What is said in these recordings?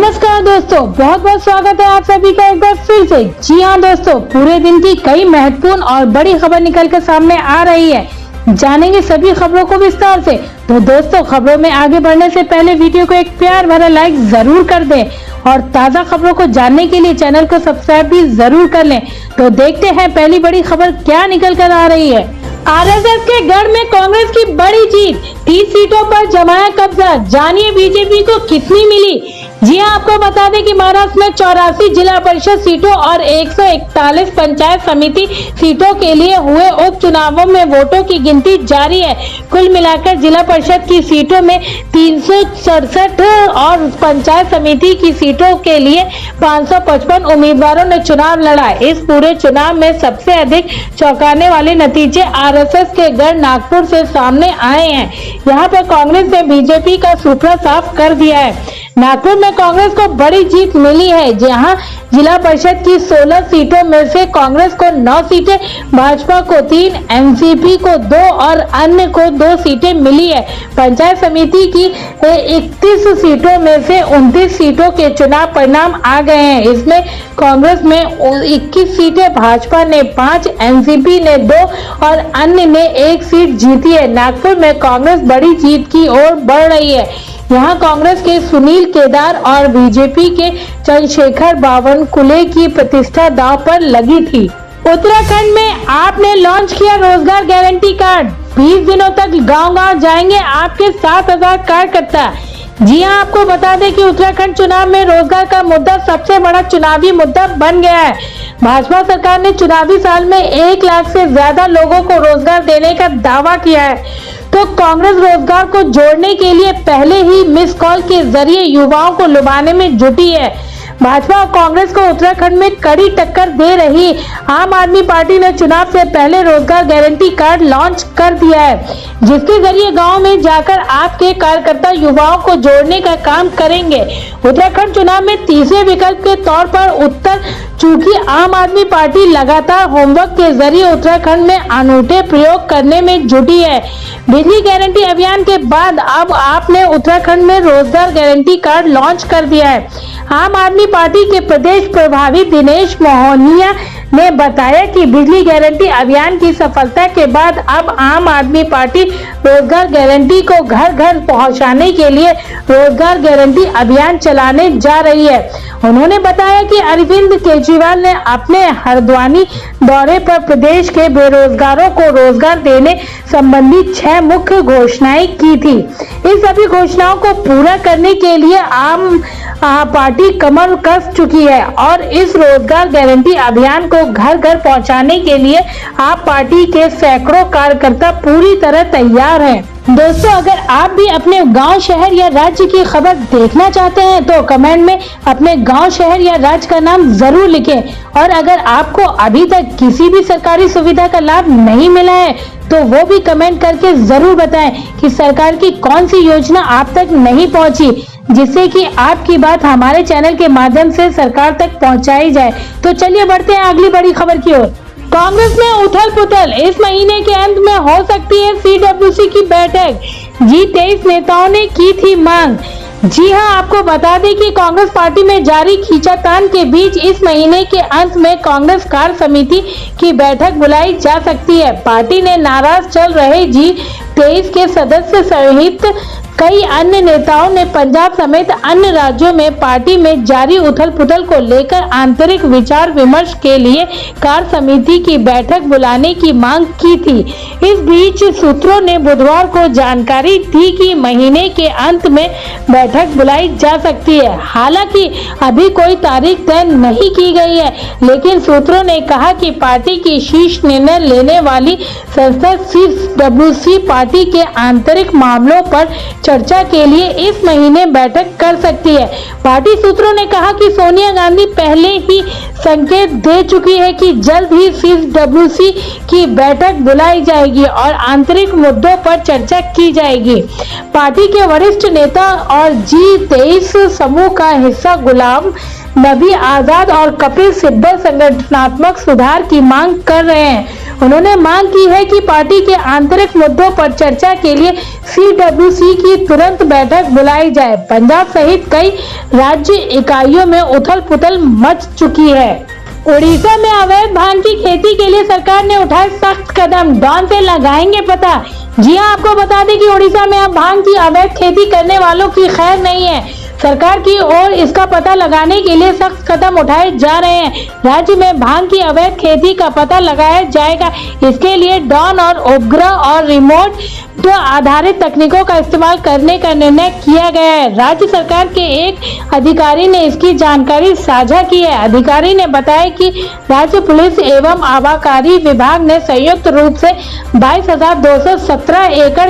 नमस्कार दोस्तों, बहुत बहुत स्वागत है आप सभी का एक बार फिर से। जी हाँ दोस्तों, पूरे दिन की कई महत्वपूर्ण और बड़ी खबर निकल कर सामने आ रही है। जानेंगे सभी खबरों को विस्तार से। तो दोस्तों, खबरों में आगे बढ़ने से पहले वीडियो को एक प्यार भरा लाइक जरूर कर दें और ताज़ा खबरों को जानने के लिए चैनल को सब्सक्राइब भी जरूर कर लें। तो देखते हैं पहली बड़ी खबर क्या निकल कर आ रही है। आरएसएस के गढ़ में कांग्रेस की बड़ी जीत, 30 सीटों पर जमाया कब्जा। जानिए बीजेपी को कितनी मिली। जी हां, आपको बता दें कि महाराष्ट्र में 84 जिला परिषद सीटों और 141 पंचायत समिति सीटों के लिए हुए उपचुनावों में वोटों की गिनती जारी है। कुल मिलाकर जिला परिषद की सीटों में 367 और पंचायत समिति की सीटों के लिए 555 उम्मीदवारों ने चुनाव लड़ा। इस पूरे चुनाव में सबसे अधिक चौंकाने वाले नतीजे आरएसएस के गढ़ नागपुर से सामने आए हैं। यहाँ पर कांग्रेस ने बीजेपी का सूत्रा साफ कर दिया है। नागपुर में कांग्रेस को बड़ी जीत मिली है, जहां जिला परिषद की 16 सीटों में से कांग्रेस को 9 सीटें, भाजपा को 3, एनसीपी को 2 और अन्य को 2 सीटें मिली है। पंचायत समिति की 31 सीटों में से 29 सीटों के चुनाव परिणाम आ गए हैं। इसमें कांग्रेस में 21 सीटें, भाजपा ने 5, एनसीपी ने 2 और अन्य ने 1 सीट जीती है। नागपुर में कांग्रेस बड़ी जीत की ओर बढ़ रही है। यहाँ कांग्रेस के सुनील केदार और बीजेपी के चंद्रशेखर बावनकुले की प्रतिष्ठा दांव पर लगी थी। उत्तराखंड में आपने लॉन्च किया रोजगार गारंटी कार्ड। 20 दिनों तक गांव-गांव जाएंगे आपके 7,000 कार्यकर्ता। जी हां, आपको बता दें कि उत्तराखंड चुनाव में रोजगार का मुद्दा सबसे बड़ा चुनावी मुद्दा बन गया है। भाजपा सरकार ने चुनावी साल में 1 लाख से ज्यादा लोगों को रोजगार देने का दावा किया है। तो कांग्रेस रोजगार को जोड़ने के लिए पहले ही मिस कॉल के जरिए युवाओं को लुभाने में जुटी है। भाजपा और कांग्रेस को उत्तराखंड में कड़ी टक्कर दे रही आम आदमी पार्टी ने चुनाव से पहले रोजगार गारंटी कार्ड लॉन्च कर दिया है, जिसके जरिए गांव में जाकर आपके कार्यकर्ता युवाओं को जोड़ने का काम करेंगे। उत्तराखंड चुनाव में तीसरे विकल्प के तौर पर उत्तर चूंकि आम आदमी पार्टी लगातार होमवर्क के जरिए उत्तराखंड में अनूठे प्रयोग करने में जुटी है। बिजली गारंटी अभियान के बाद अब आपने उत्तराखंड में रोजगार गारंटी कार्ड लॉन्च कर दिया है। आम आदमी पार्टी के प्रदेश प्रभारी दिनेश मोहनिया ने बताया कि बिजली गारंटी अभियान की सफलता के बाद अब आम आदमी पार्टी रोजगार गारंटी को घर घर पहुंचाने के लिए रोजगार गारंटी अभियान चलाने जा रही है। उन्होंने बताया कि अरविंद केजरीवाल ने अपने हल्द्वानी दौरे पर प्रदेश के बेरोजगारों को रोजगार देने संबंधी 6 मुख्य घोषणाएं की थी। इन सभी घोषणाओं को पूरा करने के लिए आम पार्टी कमर कस चुकी है और इस रोजगार गारंटी अभियान को घर घर पहुंचाने के लिए आप पार्टी के सैकड़ों कार्यकर्ता पूरी तरह तैयार हैं। दोस्तों, अगर आप भी अपने गांव, शहर या राज्य की खबर देखना चाहते हैं तो कमेंट में अपने गांव, शहर या राज्य का नाम जरूर लिखें। और अगर आपको अभी तक किसी भी सरकारी सुविधा का लाभ नहीं मिला है तो वो भी कमेंट करके जरूर बताएं कि सरकार की कौन सी योजना आप तक नहीं पहुंची, जिससे कि आपकी बात हमारे चैनल के माध्यम से सरकार तक पहुंचाई जाए। तो चलिए बढ़ते हैं अगली बड़ी खबर की ओर। कांग्रेस में उथल पुथल, इस महीने के अंत में हो सकती है सीडब्ल्यूसी की बैठक। जी 23 नेताओं ने की थी मांग। जी हां, आपको बता दें कि कांग्रेस पार्टी में जारी खींचातान के बीच इस महीने के अंत में कांग्रेस कार्य समिति की बैठक बुलाई जा सकती है। पार्टी ने नाराज चल रहे G23 के सदस्य सहित कई अन्य नेताओं ने पंजाब समेत अन्य राज्यों में पार्टी में जारी उथल पुथल को लेकर आंतरिक विचार विमर्श के लिए कार्य समिति की बैठक बुलाने की मांग की थी। इस बीच सूत्रों ने बुधवार को जानकारी दी कि महीने के अंत में बैठक बुलाई जा सकती है। हालांकि अभी कोई तारीख तय नहीं की गई है, लेकिन सूत्रों ने कहा कि पार्टी की शीर्ष निर्णय लेने वाली संस्था सीडब्ल्यूसी पार्टी के आंतरिक मामलों पर चर्चा के लिए इस महीने बैठक कर सकती है। पार्टी सूत्रों ने कहा कि सोनिया गांधी पहले ही संकेत दे चुकी है कि जल्द ही सीडब्ल्यूसी की बैठक बुलाई जाएगी और आंतरिक मुद्दों पर चर्चा की जाएगी। पार्टी के वरिष्ठ नेता और G23 समूह का हिस्सा गुलाम नबी आजाद और कपिल सिब्बल संगठनात्मक सुधार की मांग कर रहे हैं। उन्होंने मांग की है कि पार्टी के आंतरिक मुद्दों पर चर्चा के लिए CWC की तुरंत बैठक बुलाई जाए। पंजाब सहित कई राज्य इकाइयों में उथल पुथल मच चुकी है। उड़ीसा में अवैध भांग की खेती के लिए सरकार ने उठाए सख्त कदम, डॉन से लगाएंगे पता। जी हां, आपको बता दें कि उड़ीसा में अब भांग की अवैध खेती करने वालों की खैर नहीं है। सरकार की ओर इसका पता लगाने के लिए सख्त कदम उठाए जा रहे हैं। राज्य में भांग की अवैध खेती का पता लगाया जाएगा। इसके लिए ड्रोन और उपग्रह और रिमोट आधारित तकनीकों का इस्तेमाल करने का निर्णय किया गया है। राज्य सरकार के एक अधिकारी ने इसकी जानकारी साझा की है। अधिकारी ने बताया कि राज्य पुलिस एवं आबकारी विभाग ने संयुक्त रूप से 22,217 एकड़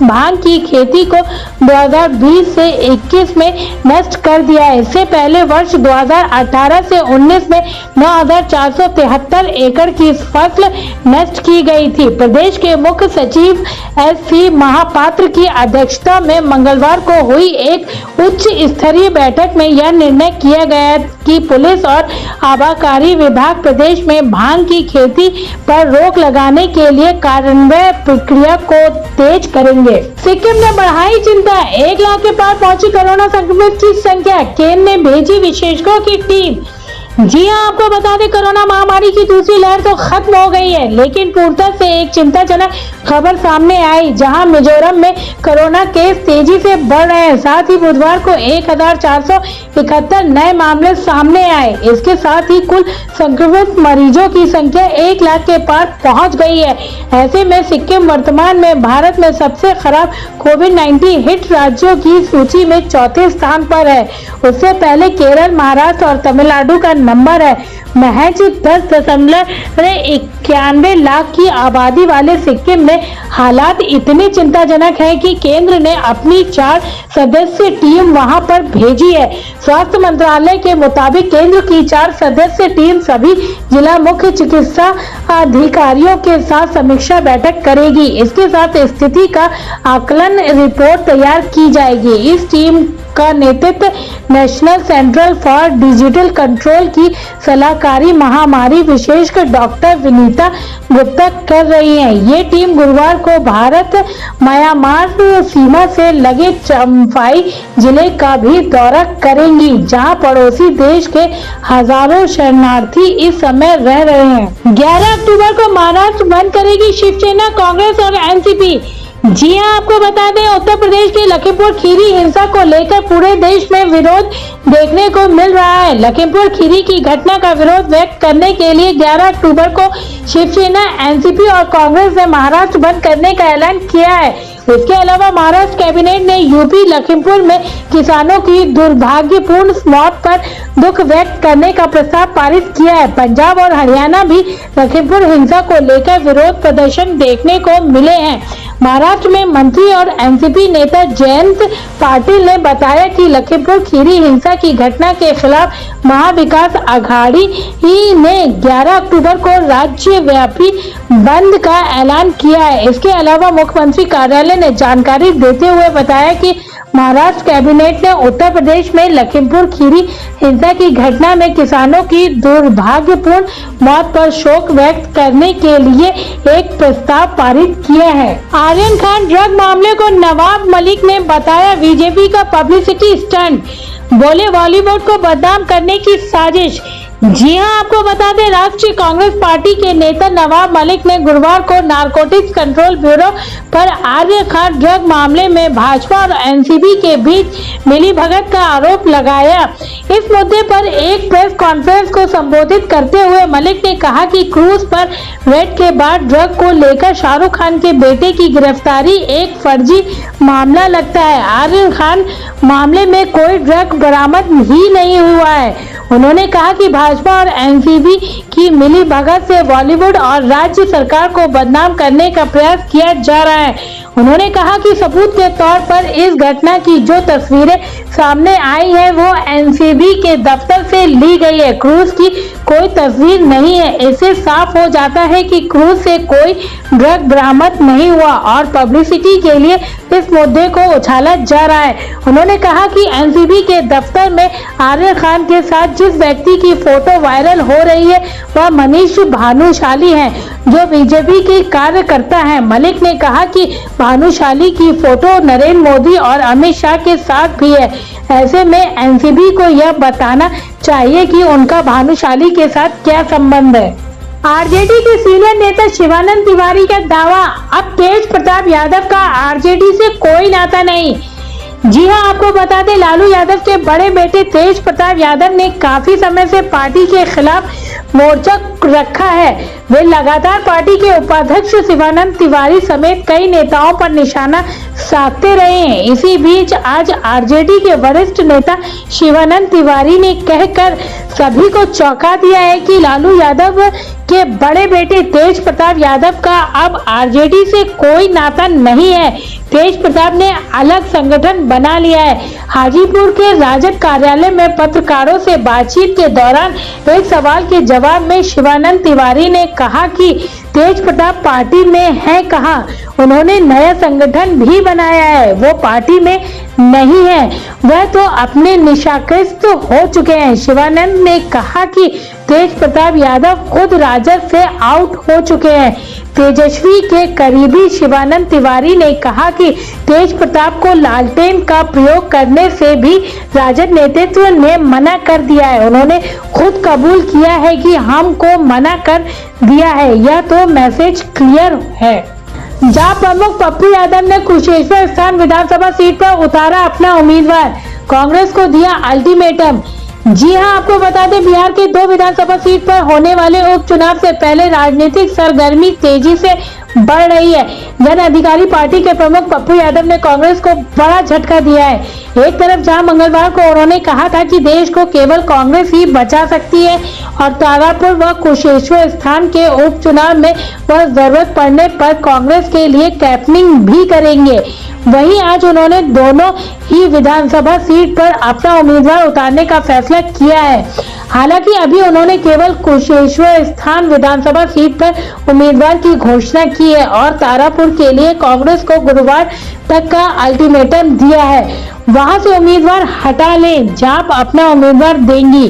भांग की खेती को 2020 से 21 में नष्ट कर दिया है। इससे पहले वर्ष 2018 से 19 में 9,473 एकड़ की फसल नष्ट की गई थी। प्रदेश के मुख्य सचिव SP महापात्र की अध्यक्षता में मंगलवार को हुई एक उच्च स्तरीय बैठक में यह निर्णय किया गया कि पुलिस और आबकारी विभाग प्रदेश में भांग की खेती पर रोक लगाने के लिए कार्यान्वयन प्रक्रिया को तेज करेंगे। सिक्किम ने बढ़ाई चिंता, 1 लाख के पार पहुंची कोरोना संक्रमित की संख्या, केंद्र ने भेजी विशेषज्ञों की टीम। जी हां, आपको बता दें कोरोना महामारी की दूसरी लहर तो खत्म हो गई है, लेकिन पूर्णतः से एक चिंताजनक खबर सामने आई, जहां मिजोरम में कोरोना केस तेजी से बढ़ रहे हैं। साथ ही बुधवार को 1,471 नए मामले सामने आए। इसके साथ ही कुल संक्रमित मरीजों की संख्या 1 लाख के पार पहुंच गई है। ऐसे में सिक्किम वर्तमान में भारत में सबसे खराब कोविड-19 हिट राज्यों की सूची में 4थे स्थान पर है। उससे पहले केरल, महाराष्ट्र और तमिलनाडु का नंबर है। महज 10.91 लाख की आबादी वाले सिक्किम में हालात इतने चिंताजनक हैं कि केंद्र ने अपनी 4 सदस्य टीम वहां पर भेजी है। स्वास्थ्य मंत्रालय के मुताबिक केंद्र की 4 सदस्य टीम सभी जिला मुख्य चिकित्सा अधिकारियों के साथ समीक्षा बैठक करेगी। इसके साथ स्थिति का आकलन रिपोर्ट तैयार की जाएगी। इस टीम का नेतृत्व national centre for digital control की सलाहकारी महामारी विशेषज्ञ डॉक्टर विनीता गुप्ता कर रही है। ये टीम गुरुवार को भारत म्यांमार सीमा से लगे चम्फाई जिले का भी दौरा करेंगी, जहां पड़ोसी देश के हजारों शरणार्थी इस समय रह रहे हैं। 11 अक्टूबर को महाराष्ट्र बंद करेगी शिवसेना, कांग्रेस और एनसीपी। जी हां, आपको बता दें उत्तर प्रदेश के लखीमपुर खीरी हिंसा को लेकर पूरे देश में विरोध देखने को मिल रहा है। लखीमपुर खीरी की घटना का विरोध व्यक्त करने के लिए 11 अक्टूबर को शिवसेना, एनसीपी और कांग्रेस ने महाराष्ट्र बंद करने का ऐलान किया है। इसके अलावा महाराष्ट्र कैबिनेट ने यूपी लखीमपुर में किसानों की दुर्भाग्यपूर्ण मौत पर दुख व्यक्त करने का प्रस्ताव पारित किया है। पंजाब और हरियाणा भी लखीमपुर हिंसा को लेकर विरोध प्रदर्शन देखने को मिले हैं। महाराष्ट्र में मंत्री और एनसीपी नेता जयंत पाटिल ने बताया कि लखीमपुर खीरी हिंसा की घटना के खिलाफ महाविकास आघाड़ी ने 11 अक्टूबर को राज्यव्यापी बंद का ऐलान किया है। इसके अलावा मुख्यमंत्री कार्यालय ने जानकारी देते हुए बताया कि महाराष्ट्र कैबिनेट ने उत्तर प्रदेश में लखीमपुर खीरी हिंसा की घटना में किसानों की दुर्भाग्यपूर्ण मौत पर शोक व्यक्त करने के लिए एक प्रस्ताव पारित किया है। आर्यन खान ड्रग मामले को नवाब मलिक ने बताया बीजेपी का पब्लिसिटी स्टंट, बोले बॉलीवुड को बदनाम करने की साजिश। जी हां, आपको बता दें राष्ट्रीय कांग्रेस पार्टी के नेता नवाब मलिक ने गुरुवार को नारकोटिक्स कंट्रोल ब्यूरो पर आर्यन खान ड्रग मामले में भाजपा और एनसीबी के बीच मिलीभगत का आरोप लगाया। इस मुद्दे पर एक प्रेस कॉन्फ्रेंस को संबोधित करते हुए मलिक ने कहा कि क्रूज पर रेड के बाद ड्रग को लेकर शाहरुख खान के बेटे की गिरफ्तारी एक फर्जी मामला लगता है। आर्यन खान मामले में कोई ड्रग बरामद ही नहीं हुआ है। उन्होंने कहा कि भाजपा और एनसीबी की मिलीभगत से बॉलीवुड और राज्य सरकार को बदनाम करने का प्रयास किया जा रहा है। उन्होंने कहा कि सबूत के तौर पर इस घटना की जो तस्वीरें सामने आई है वो एनसीबी के दफ्तर से ली गई है। क्रूज की कोई तस्वीर नहीं है। इससे साफ हो जाता है कि क्रूज से कोई ड्रग बरामद नहीं हुआ और पब्लिसिटी के लिए इस मुद्दे को उछाला जा रहा है। उन्होंने कहा कि एनसीबी के दफ्तर में आर्य खान के साथ जिस व्यक्ति की फोटो वायरल हो रही है वह मनीष भानुशाली है, जो बीजेपी की कार्यकर्ता है। मलिक ने कहा कि भानुशाली की फोटो नरेंद्र मोदी और अमित शाह के साथ भी है। ऐसे में एनसीबी को यह बताना चाहिए कि उनका भानुशाली के साथ क्या संबंध है। आरजेडी के सीनियर नेता शिवानंद तिवारी का दावा, अब तेज प्रताप यादव का आरजेडी से कोई नाता नहीं। जी हां, आपको बता दें, लालू यादव के बड़े बेटे तेज प्रताप यादव ने काफी समय से पार्टी के खिलाफ मोर्चा रखा है। वे लगातार पार्टी के उपाध्यक्ष शिवानंद तिवारी समेत कई नेताओं पर निशाना साधते रहे हैं। इसी बीच आज आरजेडी के वरिष्ठ नेता शिवानंद तिवारी ने कहकर सभी को चौंका दिया है कि लालू यादव के बड़े बेटे तेज प्रताप यादव का अब आरजेडी से कोई नाता नहीं है। तेज प्रताप ने अलग संगठन बना लिया है। हाजीपुर के राजद कार्यालय में पत्रकारों से बातचीत के दौरान एक सवाल के जवाब में शिवानंद तिवारी ने कहा कि तेज प्रताप पार्टी में है कहां, उन्होंने नया संगठन भी बनाया है, वो पार्टी में नहीं है, वह तो अपने निशाकृत हो चुके हैं। शिवानंद ने कहा कि तेज प्रताप यादव खुद राजद से आउट हो चुके हैं। तेजस्वी के करीबी शिवानंद तिवारी ने कहा कि तेज प्रताप को लालटेन का प्रयोग करने से भी राजद नेतृत्व ने मना कर दिया है। उन्होंने खुद कबूल किया है कि हमको मना कर दिया है, यह तो मैसेज क्लियर है। जहां प्रमुख पप्पू यादव ने कुशेश्वर स्थान विधानसभा सीट पर उतारा अपना उम्मीदवार, कांग्रेस को दिया अल्टीमेटम। जी हां, आपको बता दें, बिहार के 2 विधानसभा सीट पर होने वाले उपचुनाव से पहले राजनीतिक सरगर्मी तेजी से बढ़ रही है। जन अधिकारी पार्टी के प्रमुख पप्पू यादव ने कांग्रेस को बड़ा झटका दिया है। एक तरफ जहां मंगलवार को उन्होंने कहा था कि देश को केवल कांग्रेस ही बचा सकती है और तारापुर व कुशेश्वर स्थान के उपचुनाव में वह जरूरत पड़ने पर कांग्रेस के लिए कैंपेनिंग भी करेंगे, वहीं आज उन्होंने दोनों ही विधानसभा सीट पर अपना उम्मीदवार उतारने का फैसला किया है। हालांकि अभी उन्होंने केवल कुशेश्वर स्थान विधानसभा सीट पर उम्मीदवार की घोषणा की है और तारापुर के लिए कांग्रेस को गुरुवार तक का अल्टीमेटम दिया है, वहां से उम्मीदवार हटा लें, जाप अपना उम्मीदवार देंगी।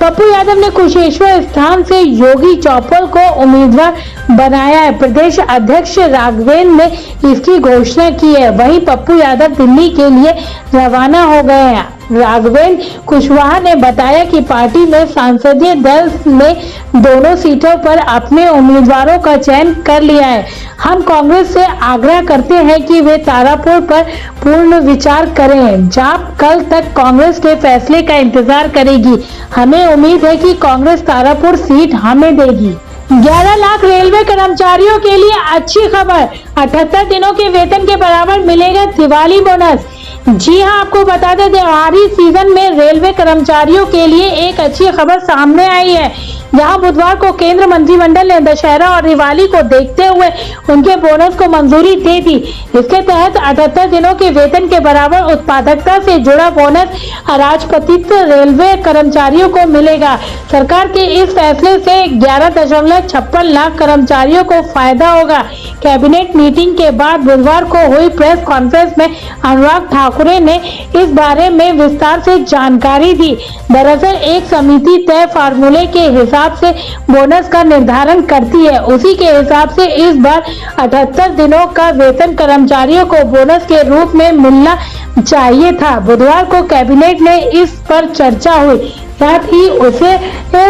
पप्पू यादव ने कुशेश्वर स्थान से योगी चौपल को उम्मीदवार बनाया है। प्रदेश अध्यक्ष राघवेंद्र ने इसकी घोषणा की है। वहीं पप्पू यादव दिल्ली के लिए रवाना हो गए हैं। राघवेंद्र कुशवाहा ने बताया कि पार्टी में संसदीय दल ने दोनों सीटों पर अपने उम्मीदवारों का चयन कर लिया है। हम कांग्रेस से आग्रह करते हैं कि वे तारापुर पर पूर्ण विचार करें। जाप कल तक कांग्रेस के फैसले का इंतजार करेगी। हमें उम्मीद है कि कांग्रेस तारापुर सीट हमें देगी। 11 लाख रेलवे कर्मचारियों के लिए अच्छी खबर, 78 दिनों के वेतन के बराबर मिलेगा दिवाली बोनस। जी हां, आपको बता दें, त्योहारी सीजन में रेलवे कर्मचारियों के लिए एक अच्छी खबर सामने आई है। जहां बुधवार को केंद्र मंत्रिमंडल ने दशहरा और दिवाली को देखते हुए उनके बोनस को मंजूरी दे दी। इसके तहत 78 दिनों के वेतन के बराबर उत्पादकता से जुड़ा बोनस अराजपत्रित रेलवे कर्मचारियों को मिलेगा। सरकार के इस फैसले से 11.56 लाख कर्मचारियों को फायदा होगा। कैबिनेट मीटिंग के बाद बुधवार को हुई प्रेस कॉन्फ्रेंस में अनुराग ठाकुर ने इस बारे में विस्तार से जानकारी दी। दरअसल एक समिति तय फार्मूले के हिसाब से बोनस का निर्धारण करती है। उसी के हिसाब से इस बार 78 दिनों का वेतन कर्मचारियों को बोनस के रूप में मिलना चाहिए था। बुधवार को कैबिनेट में इस पर चर्चा हुई, साथ ही उसे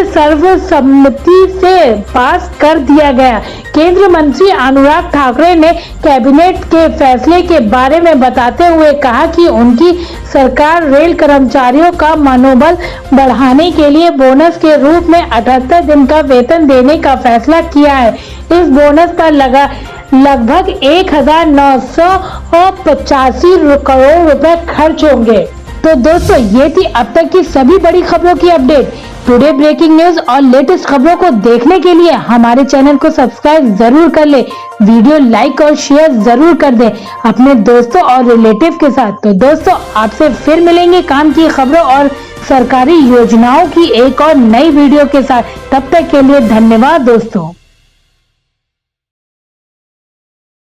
सर्वसम्मति से पास कर दिया गया। केंद्रीय मंत्री अनुराग ठाकुर ने कैबिनेट के फैसले के बारे में बताते हुए कहा कि उनकी सरकार रेल कर्मचारियों का मनोबल बढ़ाने के लिए बोनस के रूप में 78 दिन का वेतन देने का फैसला किया है। इस बोनस पर लगभग 1985 करोड़ रुपए खर्च होंगे। तो दोस्तों, ये थी अब तक की सभी बड़ी खबरों की अपडेट। टुडे ब्रेकिंग न्यूज और लेटेस्ट खबरों को देखने के लिए हमारे चैनल को सब्सक्राइब जरूर कर ले, वीडियो लाइक और शेयर जरूर कर दे अपने दोस्तों और रिलेटिव के साथ। तो दोस्तों, आपसे फिर मिलेंगे काम की खबरों और सरकारी योजनाओं की एक और नई वीडियो के साथ। तब तक के लिए धन्यवाद दोस्तों।